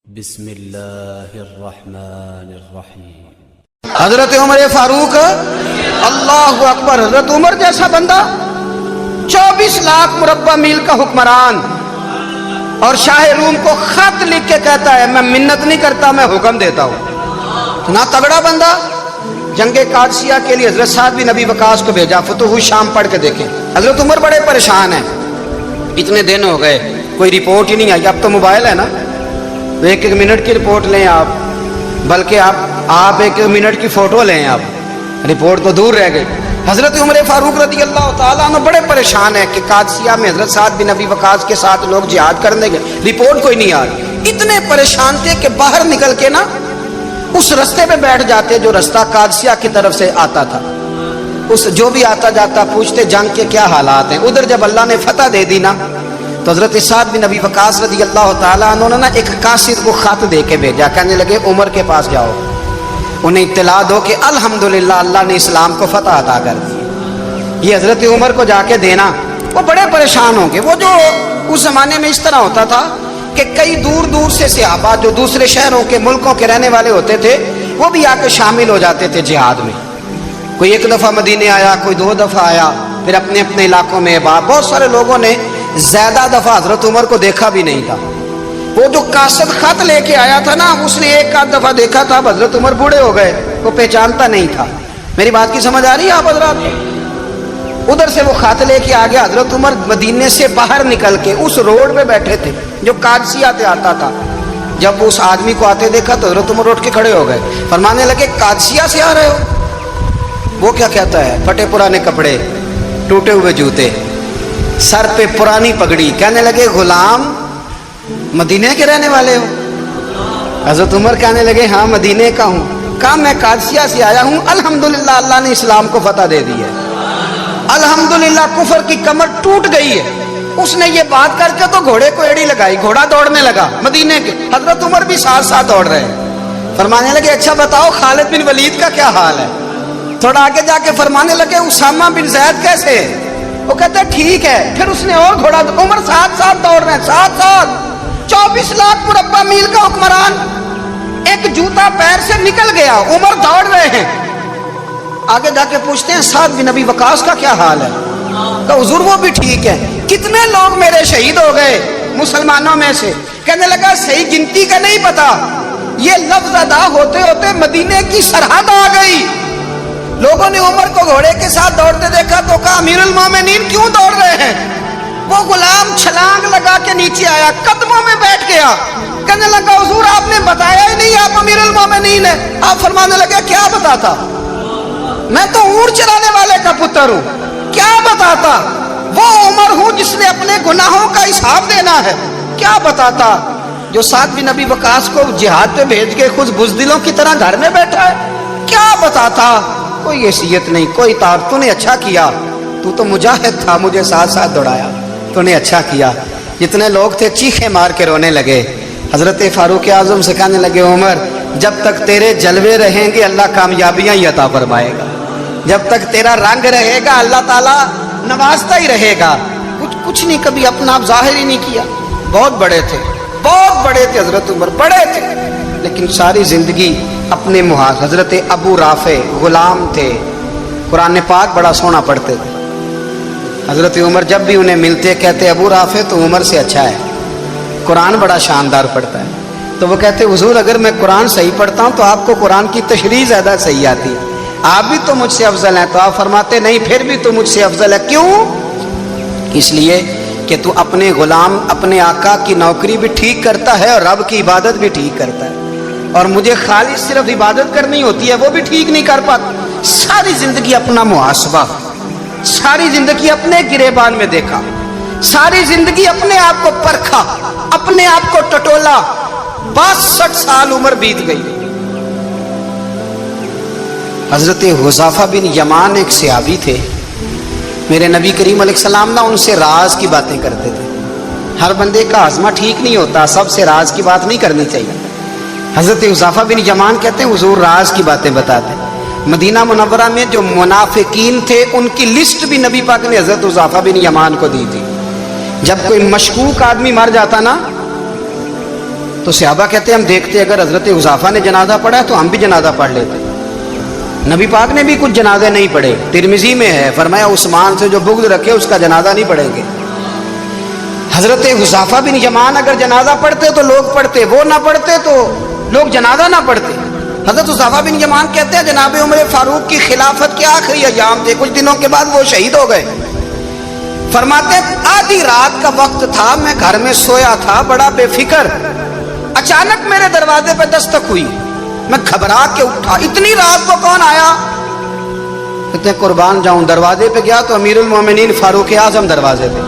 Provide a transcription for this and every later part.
بسم اللہ الرحمن الرحیم۔ حضرت عمر فاروق اللہ اکبر، حضرت عمر جیسا بندہ 24 لاکھ مربع میل کا حکمران، اور شاہ روم کو خط لکھ کے کہتا ہے میں منت نہیں کرتا، میں حکم دیتا ہوں۔ نہ تگڑا بندہ جنگ قادسیہ کے لیے حضرت سعد بن ابی وقاص کو بھیجا، فتوح شام پڑھ کے دیکھیں۔ حضرت عمر بڑے پریشان ہیں، اتنے دن ہو گئے کوئی رپورٹ ہی نہیں آئی۔ اب تو موبائل ہے نا، ایک ایک منٹ کی رپورٹ لیں آپ، بلکہ آپ ایک منٹ کی فوٹو لیں، آپ رپورٹ تو دور رہ گئی۔ حضرت عمر فاروق رضی اللہ تعالیٰ عنہ بڑے پریشان ہیں کہ قادسیہ میں حضرت سعد بن ابی وقاص کے ساتھ لوگ جہاد کرنے گئے، رپورٹ کوئی نہیں آ رہی۔ اتنے پریشان تھے کہ باہر نکل کے نا اس رستے پہ بیٹھ جاتے جو رستہ قادسیہ کی طرف سے آتا تھا، اس جو بھی آتا جاتا پوچھتے جنگ کے کیا حالات ہیں۔ ادھر جب اللہ نے فتح دے دی نا تو حضرت سعد بن ابی وقاص رضی اللہ تعالیٰ عنہ نے نا ایک قاصد کو خط دے کے بھیجا، کہنے لگے عمر کے پاس جاؤ، انہیں اطلاع دو کہ الحمدللہ اللہ نے اسلام کو فتح عطا کر دی۔ یہ حضرت عمر کو جا کے دینا، وہ بڑے پریشان ہوں گے۔ وہ جو اس زمانے میں اس طرح ہوتا تھا کہ کئی دور دور سے صحابہ جو دوسرے شہروں کے ملکوں کے رہنے والے ہوتے تھے وہ بھی آ کے شامل ہو جاتے تھے جہاد میں۔ کوئی ایک دفعہ مدینے آیا، کوئی 2 دفعہ آیا، پھر اپنے اپنے علاقوں میں بہت سارے لوگوں نے زیادہ دفعہ حضرت عمر کو دیکھا بھی نہیں تھا۔ وہ جو قاصد خط لے کے آیا تھا نا، اس نے ایک آدھ دفعہ دیکھا تھا، حضرت عمر بوڑھے ہو گئے، وہ پہچانتا نہیں تھا۔ میری بات کی سمجھ آ رہی ہے آپ حضرات؟ ادھر سے وہ خط لے کے آ گیا۔ حضرت عمر مدینے سے باہر نکل کے اس روڈ پہ بیٹھے تھے جو قادسیہ سے آتا تھا۔ جب اس آدمی کو آتے دیکھا تو حضرت عمر اٹھ کے کھڑے ہو گئے، فرمانے لگے قادسیہ سے آ رہے ہو؟ وہ کیا کہتا ہے؟ پھٹے پرانے کپڑے، ٹوٹے ہوئے جوتے، سر پہ پرانی پگڑی، کہنے لگے غلام مدینے کے رہنے والے ہو؟ حضرت عمر کہنے لگے ہاں مدینے کا ہوں۔ کہا میں قادسیہ سے آیا ہوں، الحمدللہ اللہ نے اسلام کو فتح دے دی ہے، الحمدللہ کفر کی کمر ٹوٹ گئی ہے۔ اس نے یہ بات کر کے تو گھوڑے کو ایڑی لگائی، گھوڑا دوڑنے لگا مدینے کے، حضرت عمر بھی ساتھ ساتھ دوڑ رہے ہیں۔ فرمانے لگے اچھا بتاؤ خالد بن ولید کا کیا حال ہے؟ تھوڑا آگے جا کے فرمانے لگے اسامہ بن زید کیسے ہے؟ وہ کہتے ہیں ٹھیک ہے۔ پھر اس نے اور گھوڑا، عمر ساتھ ساتھ دوڑ رہے ہیں، ساتھ ساتھ 24 لاکھ مربع میل کا حکمران، ایک جوتا پیر سے نکل گیا، عمر دوڑ رہے ہیں۔ آگے جا کے پوچھتے ہیں سعد بن ابی وقاص کا کیا حال ہے؟ تو حضور وہ بھی ٹھیک ہے۔ کتنے لوگ میرے شہید ہو گئے مسلمانوں میں سے؟ کہنے لگا صحیح گنتی کا نہیں پتا، یہ لفظ ادا ہوتے ہوتے مدینے کی سرحد آ گئی۔ لوگوں نے عمر کو گھوڑے کے ساتھ دوڑتے دیکھا تو کہا امیر المومنین کیوں دوڑ رہے ہیں؟ وہ غلام چھلانگ لگا کے نیچے آیا، قدموں میں بیٹھ گیا، کہنے لگا حضور آپ نے بتایا ہی نہیں آپ امیر المومنین ہیں۔ آپ فرمانے لگے کیا بتاتا؟ میں تو اونٹ چلانے والے کا پتر ہوں، کیا بتاتا؟ وہ عمر ہوں جس نے اپنے گناہوں کا حساب دینا ہے، کیا بتاتا؟ جو سعد بن ابی وقاص کو جہاد پہ بھیج کے خود بزدلوں کی طرح گھر میں بیٹھا ہے، کیا بتاتا؟ کوئی حیثیت نہیں، کوئی تار۔ تو نے اچھا کیا، تو مجاہد تھا، مجھے ساتھ ساتھ دوڑایا، تو نے اچھا کیا۔ جتنے لوگ تھے چیخے مار کے رونے لگے۔ حضرت فاروق اعظم سے کہنے لگے عمر جب تک تیرے جلوے رہیں گے اللہ کامیابیاں ہی عطا فرمائے گا، جب تک تیرا رنگ رہے گا اللہ تعالیٰ نوازتا ہی رہے گا۔ کچھ نہیں، کبھی اپنا آپ ظاہر ہی نہیں کیا۔ بہت بڑے تھے، بہت بڑے تھے حضرت عمر، بڑے تھے، لیکن ساری زندگی اپنے محاذ۔ حضرت ابو رافع غلام تھے، قرآن پاک بڑا سونا پڑھتے تھے۔ حضرت عمر جب بھی انہیں ملتے کہتے ابو رافع تو عمر سے اچھا ہے، قرآن بڑا شاندار پڑھتا ہے۔ تو وہ کہتے حضور اگر میں قرآن صحیح پڑھتا ہوں تو آپ کو قرآن کی تشریح زیادہ صحیح آتی ہے، آپ بھی تو مجھ سے افضل ہیں۔ تو آپ فرماتے نہیں پھر بھی تو مجھ سے افضل ہے۔ کیوں؟ اس لیے کہ تو اپنے غلام اپنے آقا کی نوکری بھی ٹھیک کرتا ہے اور رب کی عبادت بھی ٹھیک کرتا ہے، اور مجھے خالص صرف عبادت کرنی ہوتی ہے وہ بھی ٹھیک نہیں کر پاتا۔ ساری زندگی اپنا محاسبہ، ساری زندگی اپنے گریبان میں دیکھا، ساری زندگی اپنے آپ کو پرکھا، اپنے آپ کو ٹٹولا۔ 62 سال عمر بیت گئی۔ حضرت حذیفہ بن یمان ایک صحابی تھے، میرے نبی کریم علیہ السلام نا ان سے راز کی باتیں کرتے تھے۔ ہر بندے کا ہاضمہ ٹھیک نہیں ہوتا، سب سے راز کی بات نہیں کرنی چاہیے۔ حضرت حذیفہ بن یمان کہتے ہیں حضور راز کی باتیں بتاتے۔ مدینہ منورہ میں جو منافقین تھے ان کی لسٹ بھی نبی پاک نے حضرت حذیفہ بن یمان کو دی تھی۔ جب کوئی مشکوک آدمی مر جاتا نا تو صحابہ کہتے ہیں ہم دیکھتے اگر حضرت حذیفہ نے جنازہ پڑھا ہے تو ہم بھی جنازہ پڑھ لیتے. نبی پاک نے بھی کچھ جنازے نہیں پڑھے. ترمذی میں ہے فرمایا عثمان سے جو بغض رکھے اس کا جنازہ نہیں پڑھیں گے. حضرت حذیفہ بن یمان اگر جنازہ پڑھتے تو لوگ پڑھتے, وہ نہ پڑھتے تو لوگ جنازہ نہ پڑھتے. حضرت حذیفہ بن یمان کہتے ہیں جناب عمر فاروق کی خلافت کے آخری ایام تھے, کچھ دنوں کے بعد وہ شہید ہو گئے. فرماتے آدھی رات کا وقت تھا, میں گھر میں سویا تھا بڑا بے فکر, اچانک میرے دروازے پہ دستک ہوئی, میں گھبرا کے اٹھا, اتنی رات کو کون آیا؟ کہتے قربان جاؤں, دروازے پہ گیا تو امیر المومنین فاروق اعظم دروازے پہ.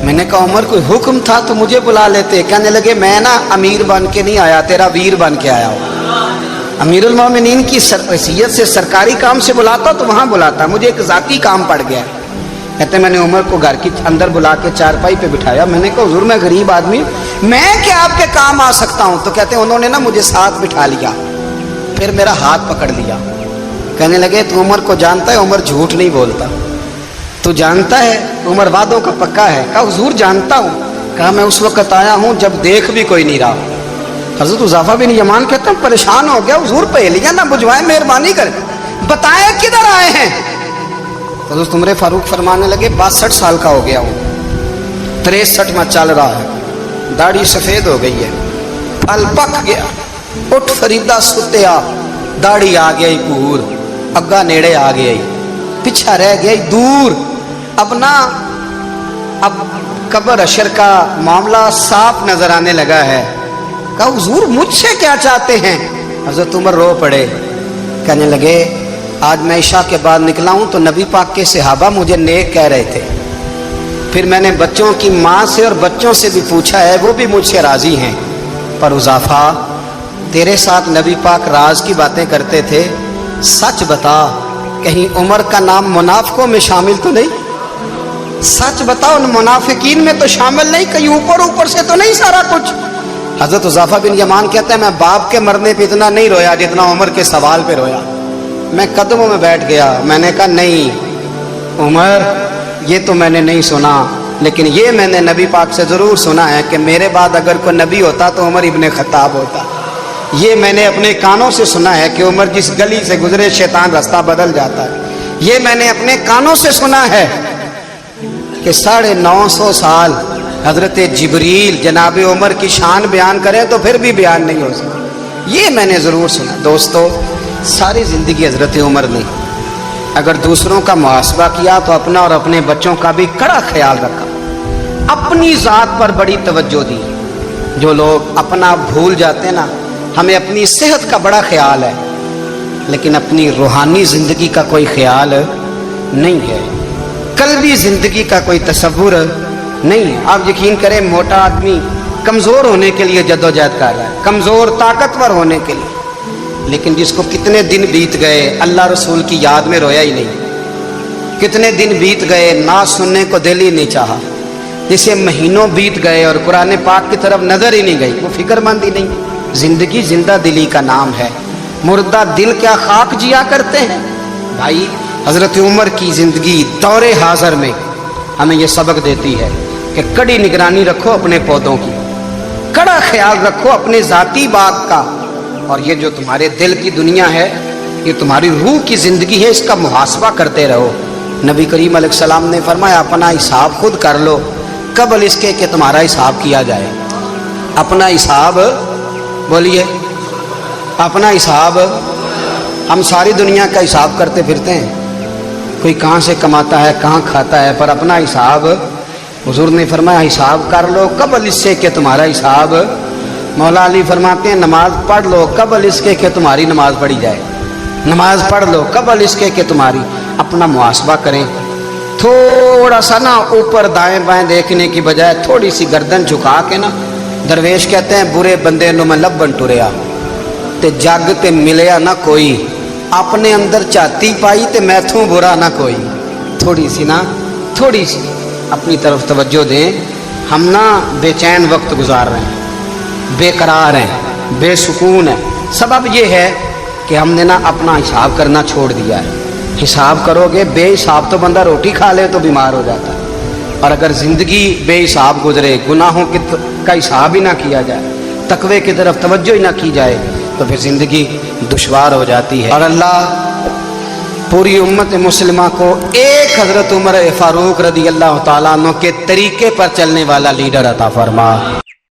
میں نے کہا عمر کوئی حکم تھا تو مجھے بلا لیتے. کہنے لگے میں نا امیر بن کے نہیں آیا, تیرا ویر بن کے آیا ہوں. امیر المومنین کی حیثیت سے سرکاری کام سے بلاتا تو وہاں بلاتا, مجھے ایک ذاتی کام پڑ گیا. کہتے میں نے عمر کو گھر کی اندر بلا کے چارپائی پہ بٹھایا. میں نے کہا حضور میں غریب آدمی, میں کیا آپ کے کام آ سکتا ہوں؟ تو کہتے ہیں انہوں نے نا مجھے ساتھ بٹھا لیا, پھر میرا ہاتھ پکڑ لیا. کہنے لگے تو عمر کو جانتا ہے؟ عمر جھوٹ نہیں بولتا. تو جانتا ہے عمر وعدوں کا پکا ہے؟ کہا حضور جانتا ہوں. کہا میں اس وقت آیا ہوں جب دیکھ بھی کوئی نہیں رہا. حضرت حذیفہ بن یمان کہتے ہیں پریشان ہو گیا, حضور پہلیاں نہ بجھوائیں, مہربانی کریں بتائیں کدھر آئے ہیں. حضرت عمر فاروق فرمانے لگے 62 سال کا ہو گیا ہوں, 63 میں چل رہا ہے, داڑھی سفید ہو گئی ہے, پھل پک گیا, اٹھ فریدہ ستیا, داڑھی آ گئی پور, اگا نیڑے آ گئی, پیچھا رہ گئی دور. اب قبر اشر کا معاملہ صاف نظر آنے لگا ہے. کہا حضور مجھ سے کیا چاہتے ہیں؟ حضرت عمر رو پڑے, کہنے لگے آج میں عشاء کے بعد نکلا ہوں تو نبی پاک کے صحابہ مجھے نیک کہہ رہے تھے, پھر میں نے بچوں کی ماں سے اور بچوں سے بھی پوچھا ہے, وہ بھی مجھ سے راضی ہیں. پر حذیفہ تیرے ساتھ نبی پاک راز کی باتیں کرتے تھے, سچ بتا کہیں عمر کا نام منافقوں میں شامل تو نہیں؟ سچ بتا ان منافقین میں تو شامل نہیں, کہیں اوپر سے تو نہیں سارا کچھ؟ حضرت حذیفہ بن یمان کہتے ہیں میں باپ کے مرنے پہ اتنا نہیں رویا جتنا عمر کے سوال پہ رویا. میں قدموں میں بیٹھ گیا, میں نے کہا نہیں عمر یہ تو میں نے نہیں سنا, لیکن یہ میں نے نبی پاک سے ضرور سنا ہے کہ میرے بعد اگر کوئی نبی ہوتا تو عمر ابن خطاب ہوتا. یہ میں نے اپنے کانوں سے سنا ہے کہ عمر جس گلی سے گزرے شیطان رستہ بدل جاتا ہے. یہ میں نے اپنے کانوں سے سنا ہے کہ 950 سال حضرت جبریل جناب عمر کی شان بیان کریں تو پھر بھی بیان نہیں ہو سکتا. یہ میں نے ضرور سنا. دوستو ساری زندگی حضرت عمر نے اگر دوسروں کا محاسبہ کیا تو اپنا اور اپنے بچوں کا بھی کڑا خیال رکھا, اپنی ذات پر بڑی توجہ دی. جو لوگ اپنا بھول جاتے نا, ہمیں اپنی صحت کا بڑا خیال ہے لیکن اپنی روحانی زندگی کا کوئی خیال نہیں ہے, قلبی زندگی کا کوئی تصور نہیں ہے. آپ یقین کریں موٹا آدمی کمزور ہونے کے لیے جدوجہد کر رہا ہے, کمزور طاقتور ہونے کے لیے, لیکن جس کو کتنے دن بیت گئے اللہ رسول کی یاد میں رویا ہی نہیں, کتنے دن بیت گئے نہ سننے کو دل ہی نہیں چاہا, جسے مہینوں بیت گئے اور قرآن پاک کی طرف نظر ہی نہیں گئی, وہ فکر مند ہی نہیں. زندگی زندہ دلی کا نام ہے, مردہ دل کیا خاک جیا کرتے ہیں. بھائی حضرت عمر کی زندگی دور حاضر میں ہمیں یہ سبق دیتی ہے کہ کڑی نگرانی رکھو اپنے پودوں کی, کڑا خیال رکھو اپنے ذاتی باغ کا, اور یہ جو تمہارے دل کی دنیا ہے یہ تمہاری روح کی زندگی ہے, اس کا محاسبہ کرتے رہو. نبی کریم علیہ السلام نے فرمایا اپنا حساب خود کر لو قبل اس کے کہ تمہارا حساب کیا جائے. اپنا حساب بولیے, اپنا حساب. ہم ساری دنیا کا حساب کرتے پھرتے ہیں, کوئی کہاں سے کماتا ہے کہاں کھاتا ہے, پر اپنا حساب حضور نے فرمایا حساب کر لو قبل اس سے کہ تمہارا حساب. مولا علی فرماتے ہیں نماز پڑھ لو قبل اس کے کہ تمہاری نماز پڑھی جائے, نماز پڑھ لو قبل اس کے کہ تمہاری. اپنا محاسبہ کریں, تھوڑا سا نا اوپر دائیں بائیں دیکھنے کی بجائے تھوڑی سی گردن جھکا کے نا. درویش کہتے ہیں برے بندے نو میں لبن ٹریا تے جگ تے ملیا نہ کوئی, اپنے اندر چاتی پائی تے میتھوں برا نہ کوئی. تھوڑی سی نا تھوڑی سی اپنی طرف توجہ دیں. ہم نا بے چین وقت گزار رہے ہیں, بے قرار ہیں, بے سکون ہیں. سبب یہ ہے کہ ہم نے نا اپنا حساب کرنا چھوڑ دیا ہے. حساب کرو گے, بے حساب تو بندہ روٹی کھا لے تو بیمار ہو جاتا ہے, اور اگر زندگی بے حساب گزرے, گناہوں کا حساب ہی نہ کیا جائے, تقوی کی طرف توجہ ہی نہ کی جائے تو پھر زندگی دشوار ہو جاتی ہے. اور اللہ پوری امت مسلمہ کو ایک حضرت عمر فاروق رضی اللہ تعالیٰ عنہ کے طریقے پر چلنے والا لیڈر عطا فرما.